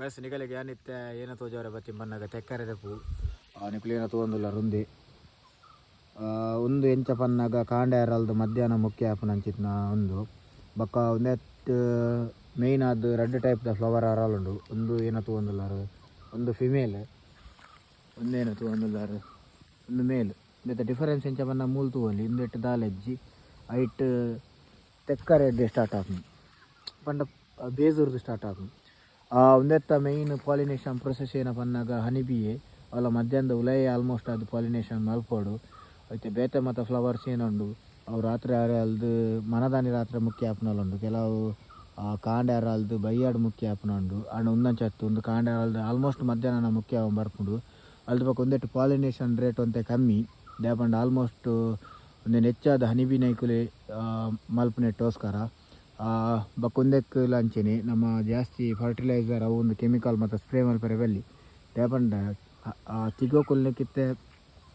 Bus ನಿಗಲಿಗೆ ಏನಿತ್ತೆ ಏನೋ ತೋಜವರ ಬತ್ತಿ ಬನ್ನಾಗ ತೆಕ್ಕರೆದ ಪೂ ನಿಕ್ಲು ಏನೋ ತೊಗೊಂದಿಲ್ಲ ರುಂದಿ ಒಂದು ಎಂಚ ಪನ್ನಾಗ ಕಾಂಡ ಯಾರಲ್ದು ಮಧ್ಯಾಹ್ನ ಮುಖ್ಯ ಆಪನ ಅಂಚಿತ್ನ ಒಂದು ಬೊಕ್ಕ ಒಂದೆತ್ತು ಮೇಯ್ನ್ ಅದು ರೆಡ್ ಟೈಪ್ ದ ಫ್ಲವರ್ ಅರಳುಂಡು ಒಂದು ಏನೋ ತೊಗೊಂದಿಲ್ಲಾರು ಒಂದು ಫಿಮೇಲ್ ಒಂದೇನೋ ತೊಗೊಂದಿಲ್ಲಾರು ಒಂದು ಮೇಲ್ ಇಂದ ಡಿಫರೆನ್ಸ್ ಎಂಚ ಪನ್ನ ಮೂಲ್ ತಗೋಲಿ ಇಂದೆಟ್ಟು ದಾಲೆಜ್ಜಿ ಐಟ್ ತೆಕ್ಕರೆಡ್ಡೆ ಸ್ಟಾರ್ಟ್ ಆಪುಂಡು ಪಂಡ ಬೇಜೂರ್ದು ಸ್ಟಾರ್ಟ್ ಆಪುಂಡು ಒಂದೆತ್ತ ಮೇಯ್ನ್ ಪಾಲಿನೇಷನ್ ಪ್ರೊಸೆಸ್ ಏನ ಪನ್ನಾಗ ಹನಿಬಿಯೇ ಅವಳ ಮಧ್ಯಾಹ್ನದ ಉಲಯ ಆಲ್ಮೋಸ್ಟ್ ಅದು ಪಾಲಿನೇಷನ್ ಮಲ್ಪೋಡು అయితే ಬೇತೆ ಮತ್ತು ಫ್ಲವರ್ಸ್ ಏನುಂಡು ಅವು ರಾತ್ರಿ ಅಲ್ದು ಮನದಾನಿ ರಾತ್ರಿ ಮುಖ್ಯ ಆಪುನಲ್ಲುಂಡು ಕೆಲವು ಕಾಂಡ ಅಲ್ದು ಬೈಯಾಡು ಮುಖ್ಯ ಆಪುನುಂಡು ಅಂಡ್ ಒಂದಂಚತ್ತು ಒಂದು ಕಾಂಡ ಅಲ್ದು ಆಲ್ಮೋಸ್ಟ್ ಮಧ್ಯಾಹ್ನ ಮುಖ್ಯ ಬರ್ಪುಂಡು ಅಲ್ದು ಪಕ್ಕ ಒಂದೆಟ್ಟು ಪಾಲಿನೇಷನ್ ರೇಟ್ ಒಂತೆ ಕಮ್ಮಿ ದ್ಯಾಪಂಡ ಆಲ್ಮೋಸ್ಟ್ ಒಂದೇನು ಹೆಚ್ಚಾದ ಹನಿಬಿ ನೈಕುಲೆ ಮಲ್ಪನೆಟ್ಟೋಸ್ಕರ ಬಕ್ಕೊಂದೆಕ್ ಲಂಚೆನೆ ನಮ್ಮ ಜಾಸ್ತಿ ಫರ್ಟಿಲೈಸರ್ ಅವು ಒಂದು ಕೆಮಿಕಲ್ ಮತ್ತು ಸ್ಪ್ರೇ ಮಲ್ಪರೆ ಬಲ್ಲಿ ದ್ಯಾಪಂಡ ತಿಗೋಕೊಲ್ನೆಕ್ಕಿತ್ತೆ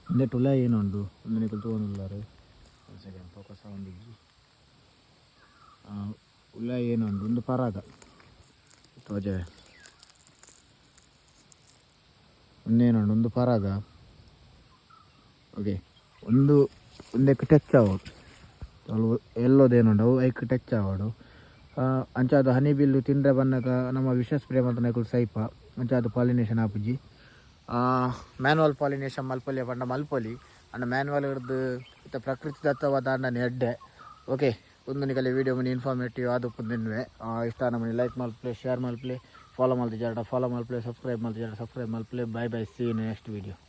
ಒಂದೆಟ್ಟು ಉಲ ಏನುಂಡು ಒಂದು ನಿಕಲು ತೊಗೊಂಡಿಲ್ಲಾರು ಒಂದು ಸೆಕೆಂಡ್ ಫೋಕಸ್ ಸೌಂಡಿಗೆ ಉಲ ಏನುಂಡು ಒಂದು ಪರಾಗ ತೋಜೆ ಒಂದೇನುಂಡು ಒಂದು ಪರಾಗ ಓಕೆ ಒಂದಕ್ಕೆ ಟಚ್ ಆಗೋದು ಅವು ಎಲ್ಲೋದೇನುಂಡು ಅವು ಐಕ್ ಟಚ್ ಆಗೋಡು ಅಂಚಾದು ಹನಿ ಬಿಲ್ಲು ತಿಂದರೆ ಬಂದಾಗ ನಮ್ಮ ವಿಷ ಸ್ಪ್ರೇ ಮತ್ತು ನೈಕುಲು ಸೈಪ ಅಂಚಾದು ಪಾಲಿನೇಷನ್ ಆಪುಜಿ ಮ್ಯಾನ್ಯುವಲ್ ಪಾಲಿನೇಷನ್ ಮಲ್ಪೊಲಿ ಪಂಡ ಮಲ್ಪೊಲಿ ಅಂಡ್ ಮ್ಯಾನ್ಯುವಲ್ ಹಿಡ್ದು ಇತ್ತ ಪ್ರಕೃತಿ ದತ್ತವಾದ ಅಂಡನೆ ಎಡ್ಡೆ ಓಕೆ ಒಂದು ನಿಕಲೆ ವೀಡಿಯೋ ಮನಿ ಇನ್ಫಾರ್ಮೇಟಿವ್ ಅದು ಪುಂದಿನ್ವೆ ಇಷ್ಟ ನಮ್ಮನೆ ಲೈಕ್ ಮಲ್ಪ್ಲೆ ಶೇರ್ ಮಲ್ಪ್ಲೆ ಫಾಲೋ ಮಲ್ತಿಜಾಡ ಫಾಲೋ ಮಲ್ಪ್ಲೆ ಸಬ್ಸ್ಕ್ರೈಬ್ ಮಲ್ತಿಜಾಡ ಸಬ್ಸ್ಕ್ರೈಬ್ ಮಲ್ಪ್ಲೆ bye bye see in next video.